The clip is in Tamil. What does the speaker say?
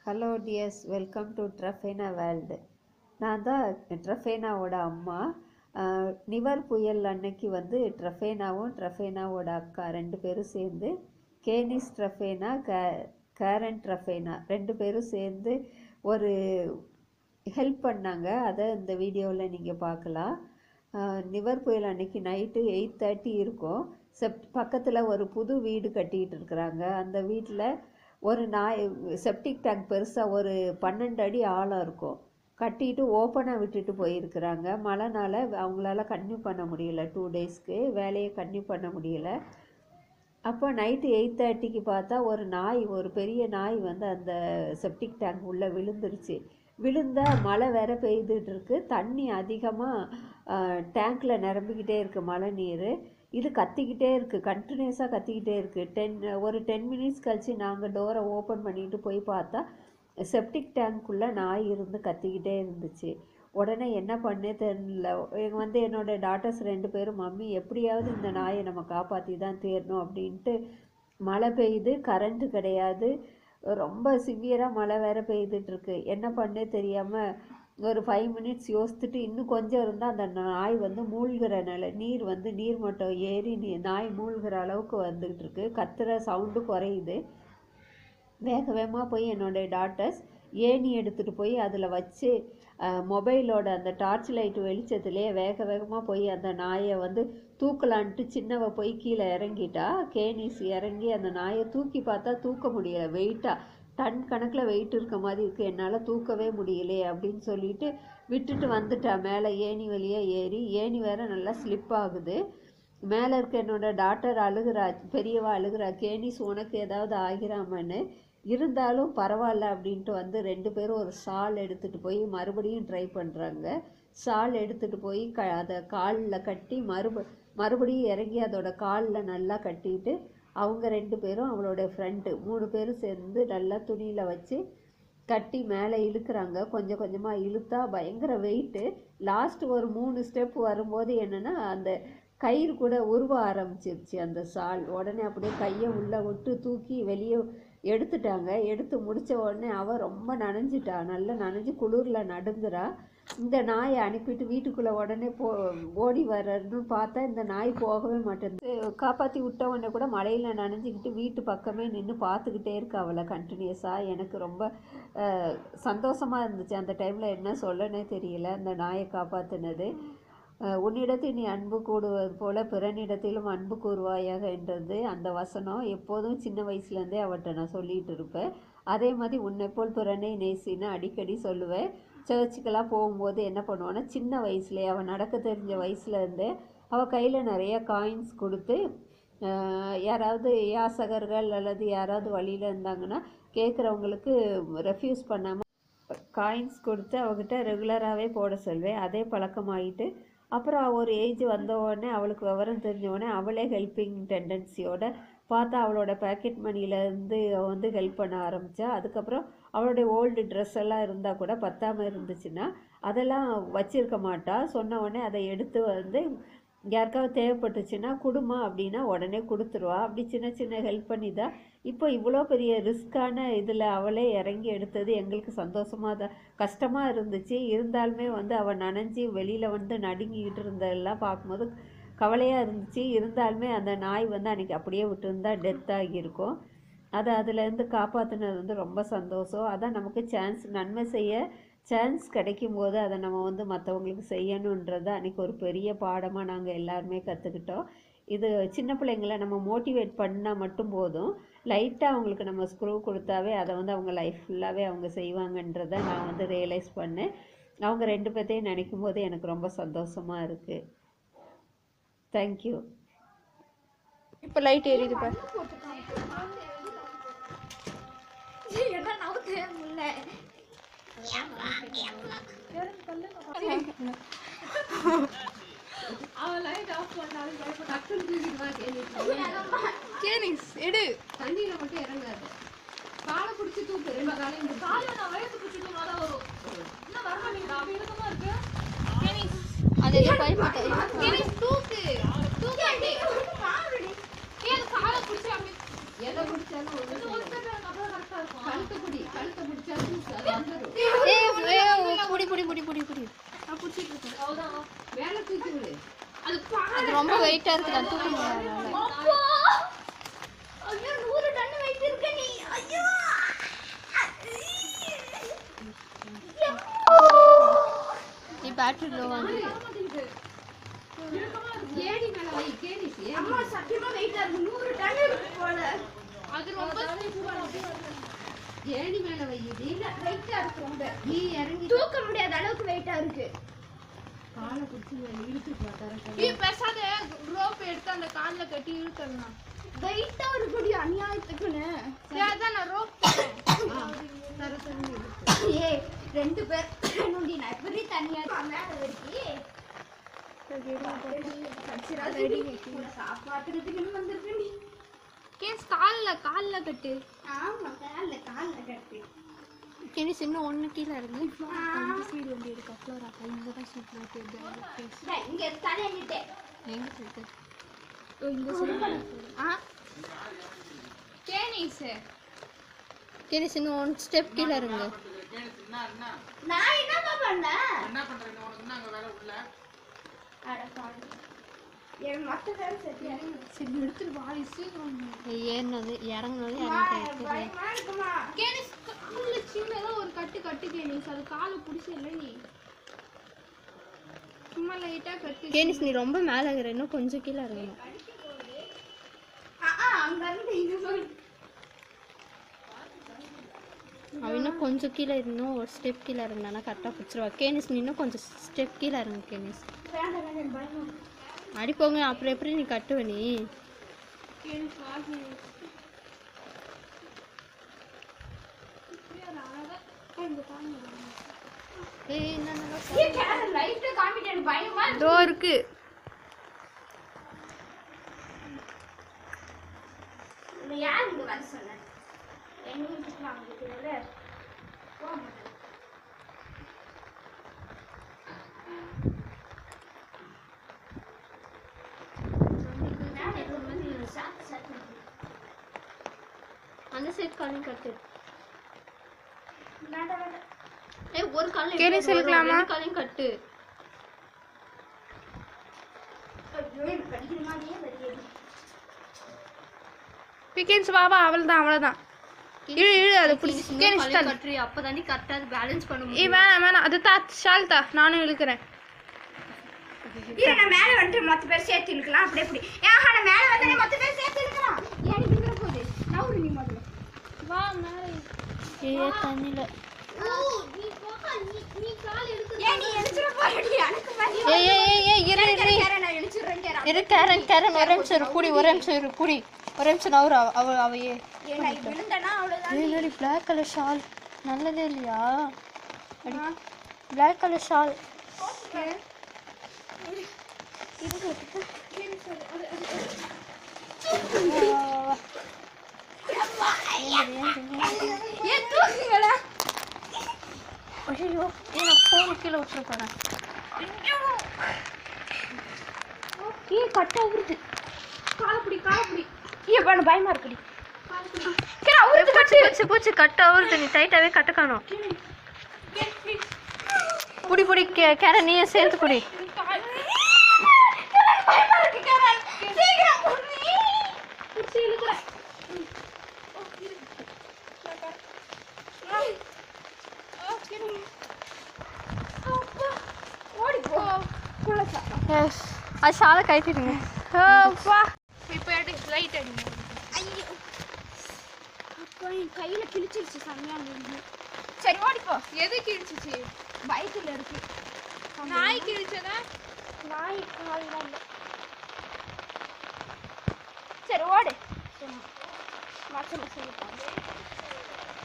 ஹலோ டியர்ஸ், வெல்கம் டு ட்ரஃபேனா வேர்ல்டு. நான் தான் ட்ரஃபேனாவோட அம்மா. நிவர் புயல் அன்னைக்கு வந்து ட்ரஃபேனாவோட அக்கா 2 பேரும் சேர்ந்து கேனிஸ் ட்ரஃபேனா, கேரன் ட்ரஃபேனா 2 பேரும் சேர்ந்து ஒரு ஹெல்ப் பண்ணாங்க. அதை இந்த வீடியோவில் நீங்கள் பார்க்கலாம். நிவர் புயல் அன்னைக்கு நைட்டு 8:30 இருக்கும். பக்கத்தில் ஒரு புது வீடு கட்டிகிட்டு இருக்கிறாங்க. அந்த வீட்டில் ஒரு செப்டிக் டேங்க் பெருசாக ஒரு 12 அடி ஆழம் இருக்கும். கட்டிட்டு ஓப்பனாக விட்டுட்டு போயிருக்கிறாங்க. மழைனால அவங்களால கன்டினியூ பண்ண முடியல. 2 டேஸ்க்கு வேலையை கன்டினியூ பண்ண முடியல. அப்போ நைட்டு 8:30க்கு பார்த்தா ஒரு பெரிய நாய் வந்து அந்த செப்டிக் டேங்க் உள்ளே விழுந்துருச்சு. விழுந்தால் மழை வேற பெய்துட்டு இருக்கு. தண்ணி அதிகமாக டேங்க்கில் நிரம்பிக்கிட்டே இருக்குது மழை நீர். இது கத்திக்கிட்டே இருக்குது, கண்டினியூஸாக கத்திக்கிட்டே இருக்குது. ஒரு 10 மினிட்ஸ் கழித்து நாங்கள் டோரை ஓப்பன் பண்ணிட்டு போய் பார்த்தா செப்டிக் டேங்க்குள்ளே நாய் இருந்து கத்திக்கிட்டே இருந்துச்சு. உடனே என்ன பண்ணே தெரியல. என்னோட டாட்டர்ஸ் 2 பேரும், மம்மி எப்படியாவது இந்த நாயை நம்ம காப்பாற்றி தான் தீரணும் அப்படின்ட்டு. மழை பெய்யுது, கரண்ட்டு கிடையாது, ரொம்ப சிவியராக மழை வேற பெய்துட்ருக்கு. என்ன பண்ணே தெரியாமல் ஒரு 5 மினிட்ஸ் யோசித்துட்டு இன்னும் கொஞ்சம் இருந்தால் அந்த நாய் வந்து மூழ்கிற நீர் மட்டம் ஏறி நாய் மூழ்கிற அளவுக்கு வந்துக்கிட்டு இருக்கு. கத்துற சவுண்டு குறையுது. வேக வேகமாக போய் என்னோடய டாட்டர்ஸ் ஏணி எடுத்துகிட்டு போய் அதில் வச்சு மொபைலோட அந்த டார்ச் லைட் வெளிச்சத்துலேயே வேக வேகமாக போய் அந்த நாயை வந்து தூக்கலான்ட்டு சின்னவ போய் கீழே இறங்கிட்டா. கேனிஸ் இறங்கி அந்த நாயை தூக்கி பார்த்தா தூக்க முடியலை. வெயிட்டாக டன் கணக்கில் வெயிட் இருக்க மாதிரி இருக்குது. என்னால் தூக்கவே முடியலையே அப்படின்னு சொல்லிட்டு விட்டுட்டு வந்துட்டா. மேலே ஏணி வழியாக ஏறி, ஏணி வேற நல்லா ஸ்லிப் ஆகுது. மேலே இருக்க என்னோட டாட்டர் அழுகிறா, பெரியவா அழுகிறா, கேனிஸ் உனக்கு ஏதாவது ஆகிறாமன்னு. இருந்தாலும் பரவாயில்ல அப்படின்ட்டு வந்து 2 பேரும் ஒரு ஷால் எடுத்துகிட்டு போய் மறுபடியும் ட்ரை பண்ணுறாங்க. ஷால் எடுத்துகிட்டு போய் அதை காலில் கட்டி மறுபடியும் இறங்கி அதோட காலில் நல்லா கட்டிட்டு அவங்க 2 பேரும் அவளோட ஃப்ரெண்டு 3 பேரும் சேர்ந்து நல்லா துணியில் வச்சு கட்டி மேலே இழுக்கிறாங்க. கொஞ்சம் கொஞ்சமாக இழுத்தா பயங்கர வெயிட்டு. லாஸ்ட் ஒரு 3 ஸ்டெப் வரும்போது என்னென்னா அந்த கயிறு கூட உருவ ஆரம்பிச்சிருச்சு அந்த ஷால். உடனே அப்படியே கையை உள்ளே விட்டு தூக்கி வெளியே எடுத்துட்டாங்க. எடுத்து முடித்த உடனே அவள் ரொம்ப நனைஞ்சிட்டா, நல்லா நனைஞ்சு குளிரில் நடுங்குறா. இந்த நாயை அனுப்பிட்டு வீட்டுக்குள்ளே உடனே ஓடி வர்றன்னு பார்த்தா இந்த நாய் போகவே மாட்டேங்குது. காப்பாற்றி விட்ட உடனே கூட மழையில் நனைஞ்சிக்கிட்டு வீட்டு பக்கமே நின்று பார்த்துக்கிட்டே இருக்கு அவளை கண்டினியூஸாக. எனக்கு ரொம்ப சந்தோஷமாக இருந்துச்சு. அந்த டைமில் என்ன சொல்லனே தெரியல. அந்த நாயை காப்பாற்றினது. உன்னிடத்தில் நீ அன்பு கூடுவது போல பிறனிடத்திலும் அன்பு கூறுவாயாக என்றது அந்த வசனம் எப்போதும் சின்ன வயசுலேருந்தே அவட்ட நான் சொல்லிகிட்டு இருப்பேன். அதே மாதிரி உன்னை போல் பிறனை நேசின்னு அடிக்கடி சொல்லுவேன். சர்ச்சுக்கெல்லாம் போகும்போது என்ன பண்ணுவான்னா, சின்ன வயசுலேயே அவள் நடக்க தெரிஞ்ச வயசுலேருந்தே அவள் கையில் நிறைய காயின்ஸ் கொடுத்து யாராவது யாசகர்கள் அல்லது யாராவது வழியில் இருந்தாங்கன்னா கேட்குறவங்களுக்கு ரெஃப்யூஸ் பண்ணாமல் காயின்ஸ் கொடுத்து அவகிட்ட ரெகுலராகவே போட சொல்வேன். அதே பழக்கமாகிட்டு அப்புறம் ஒரு ஏஜ் வந்த உடனே அவளுக்கு விவரம் தெரிஞ்ச உடனே அவளே ஹெல்ப்பிங் டெண்டன்சியோட பார்த்தா அவளோட பேக்கெட் மணிலேருந்து வந்து ஹெல்ப் பண்ண ஆரம்பித்தா. அதுக்கப்புறம் அவளுடைய ஓல்டு ட்ரெஸ் எல்லாம் இருந்தால் கூட பத்தாமல் இருந்துச்சுன்னா அதெல்லாம் வச்சிருக்க மாட்டா. சொன்ன உடனே அதை எடுத்து வந்து யாருக்காவது தேவைப்பட்டுச்சுன்னா குடுமா அப்படின்னா உடனே கொடுத்துருவா. அப்படி சின்ன சின்ன ஹெல்ப் பண்ணி தான் இப்போ இவ்வளோ பெரிய ரிஸ்க்கான இதில் அவளே இறங்கி எடுத்தது எங்களுக்கு சந்தோஷமாக தான், கஷ்டமாக இருந்துச்சு. இருந்தாலுமே வந்து அவள் நனைஞ்சி வெளியில் வந்து நடுங்கிக்கிட்டு இருந்ததெல்லாம் பார்க்கும்போது கவலையாக இருந்துச்சு. இருந்தாலுமே அந்த நாய் வந்து அன்றைக்கி அப்படியே விட்டுருந்தா டெத் ஆகியிருக்கும். அதுலேருந்து காப்பாற்றினது வந்து ரொம்ப சந்தோஷம். அதான் நமக்கு நன்மை செய்ய சான்ஸ் கிடைக்கும் போது அதை நம்ம வந்து மற்றவங்களுக்கு செய்யணுன்றதை அன்றைக்கி ஒரு பெரிய பாடமாக நாங்கள் எல்லாருமே கற்றுக்கிட்டோம். இது சின்ன பிள்ளைங்களை நம்ம மோட்டிவேட் பண்ணால் மட்டும் போதும். லைட்டாக அவங்களுக்கு நம்ம ஸ்க்ரூ கொடுத்தாவே அதை வந்து அவங்க லைஃப் ஃபுல்லாகவே அவங்க செய்வாங்கன்றதை நான் வந்து ரியலைஸ் பண்ணேன். அவங்க 2 பேர்த்தையும் நினைக்கும் போது எனக்கு ரொம்ப சந்தோஷமாக இருக்குது. தேங்க்யூ. இப்போ லைட் எரியுது பாரு. கேனிஸ் எடு, தண்ணியில மட்டும் இறங்காது. காலை பிடிச்சி தூக்கு, 2 காலையும் நான் வயது பிடிச்சி தூக்காதான் வரும். என்ன வரமாட்டேங்குது, அப்படி இருக்கமா இருக்கு. கேனிஸ் அது பயப்பட்ட கேனிஸ் தூக்கு தூக்காண்டி காலை பிடிச்சி அப்படி எதை பிடிச்சாலும் கழுத்து பிடி, கழுத்தை பிடிச்சா வெயிட்டா இருக்குதா தூக்க முடியாது. ஐயோ 100 டன் வெயிட் இருக்கு நீ. ஐயோ நீ பேட்டரி லோ வந்து ஏடி மேல வை கேடி. அம்மா சத்தியமா வெயிட்டா இருக்கு 100 டன் இருக்கு போல. அது ரொம்ப ஏடி மேல வை. இல்ல வெயிட்டா இருக்கு ரொம்ப. நீ இறங்கி தூக்க முடியாத அளவுக்கு வெயிட்டா இருக்கு. காலை புடிச்சு இழுத்து பாத்தாரா. நீ பேசாத ரோப் எடுத்து அந்த கால்ல கட்டி இழுத்தறணும். வெயிட்டா இருக்குடி அநியாயத்துக்குன்னு. அதான் நான் ரோப் ஏய் 2 பேர் நோண்டி நான் எப்படி தனியா மேல வெட்டி சாப்பாட்டுறதுக்குன்னு வந்திருக்கு நீ. கேஸ் கால்ல கட்டு. ஆமா கால்ல கட்டு. கேஸ் இன்னும் ஒண்ணு கீழ இருக்கு. அந்த சைடு வந்து இருக்கு. ஃப்ளோரா இங்க தான் சீட் போட்டு கேஸ் இங்க தலையிட்டே. எங்க இருக்கு? ஓ இந்த சைடு. கேஸ் இன்னும் ஒன் ஸ்டெப் கீழ இருங்க. நான் என்னமா பண்ணேன்? என்ன பண்றீங்க? உனக்கு என்ன அங்க வேலை உள்ள? அட பாரு. ஏன் மத்த வேலை செட்டியா? சரி எடுத்து வாய் சீக்கிரம். ஏறனது இறங்குனது பயமா இருக்குமா? கேஸ் கால்ல சின்னதா ஒரு கட்டு கேனிஸ். அது காலை புடிச்சு இல்ல நீ. சும்மா லைட்டா கட்டு. கேனிஸ் நீ ரொம்ப மேல இருக்கற. இன்னும் கொஞ்சம் கீழ இறங்கணும். அங்க இருந்து இங்க போய் அவ இன்னும் கொஞ்சம் கீழே இன்னும் ஒரு ஸ்டெப் கீழே இருந்தானா கரெக்டாக பிடிச்சிருவா. கேனிஸ் நீ இன்னும் கொஞ்சம் ஸ்டெப் கீழே இருங்க கேனிஸ். அடி போங்க. அப்புறம் எப்படி நீ கட்டுவ நீ? இதோ இருக்கு. யார் இங்க வர சொன்ன? எங்க வீட்டுக்கு வாங்கிட்டு அந்த சைடு காலையும் கட்டு. ஏய் ஒரு காலையும் கேனிஸ் இருக்கலாமா? காலையும் கட்டு. ஐயோ கடிக்கிற மாதிரியே வருது. பிகன்ஸ் பாபா அவ்வளவுதான். இழு அது புடிச்சு கேனிஸ் கட்றி. அப்பதான் நீ கரெக்ட்டா பேலன்ஸ் பண்ண முடியும். வேணாம் அது ஷால்தா நானும் இழுக்கிறேன். இல்ல நான் மேல வந்து மொத்த பேர் சேர்த்து இழுக்கலாம். அப்படியே இப்படி ஏஹா நான் மேல வந்தனே மொத்த பேர் சேர்த்து இழுக்கலாம். ஏன் இழுக்குற போது நவுறு நீ முதல்ல வா மேல. தண்ணில நீ போக நீ கால் எடுத்து ஏன் நீ எடுத்துற போறடி எனக்கு மாதிரி. ஏய் இரு நான் எடுத்துறேன் கேரன் ஒரு நிமிஷம் இரு குடி. ஒரு நிமிஷம் நவுற அவையே. ஏய் விழுந்தனா அவ்வளவுதான். ஏய் black color shawl நல்லதே இல்லையா? black color shawl. ஓகே இது ஏன் தூக்குங்களா? ஐயோ நான் ஃபோன் கீழே விட்டுற போறேன். ஏய் கட்ட வருது. காலப்படி ஏய் பண்ண பயமா இருக்குடி. கேரா ஊத்து போச்சு கட்ட வருது. நீ டைட்டாவே கட்ட காணோம். புடி கேரன் நீயே சேர்த்து குடி. பயமா இருக்கு கேரன். சீக்கிரம் புடி. புடி இழுக்குற. ஓடி போ. குளச்சா. எஸ் அது ஷாலை கட்டிடுங்க. அப்பா இப்போ எடுத்து லைட் அடிங்க. ஐயோ அப்பா என் கையில கிழிச்சிருச்சு சமையா இருந்து. சரி ஓடி போ. எது கிழிச்சிச்சு? பைக்ல இருக்கு. நாய் கிழிச்சதா? நாய் கால்ல இல்ல. சரி ஓடு. மாச்சல சொல்லு.